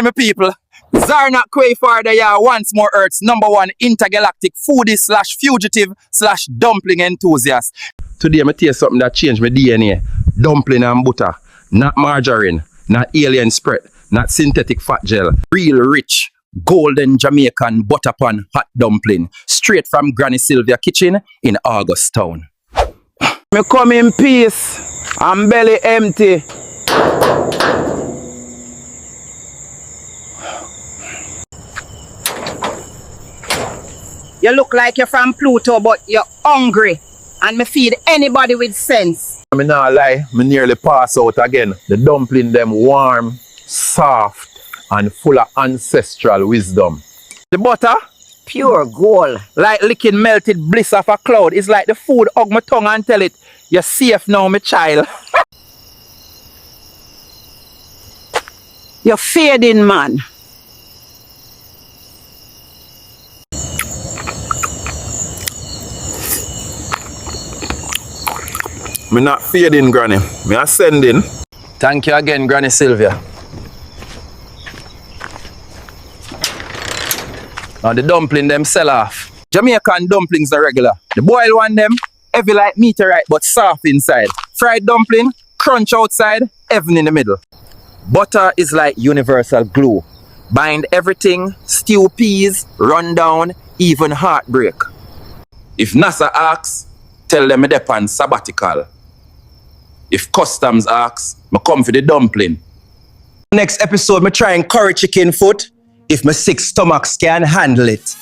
My people, Zarnak Quayfarder here once more Earth's #1 intergalactic foodie slash fugitive slash dumpling enthusiast. Today I taste something that changed my DNA. Dumpling and butter. Not margarine, not alien spread, not synthetic fat gel. Real rich, golden Jamaican butter pan hot dumpling. Straight from Granny Sylvia kitchen in Augustown. Me come in peace, I'm belly empty. You look like you're from Pluto, but you're hungry. And me feed anybody with sense. I not lie, me nearly pass out again. The dumpling them warm, soft, and full of ancestral wisdom. The butter, Pure gold. like licking melted bliss off a cloud. It's like the food hug my tongue and tell it, you're safe now, my child. You're fading, man. Me not fading, Granny. Me ascending. Thank you again, Granny Sylvia. Now the dumpling them sell off. Jamaican dumplings are regular. The boiled one them, heavy like meteorite but soft inside. Fried dumpling, crunch outside, heaven in the middle. Butter is like universal glue. Bind everything, stew peas, run down, even heartbreak. If NASA asks, tell them me dep on sabbatical. If customs asks, me come for the dumpling. Next episode, me try and curry chicken foot if my sick stomachs can handle it.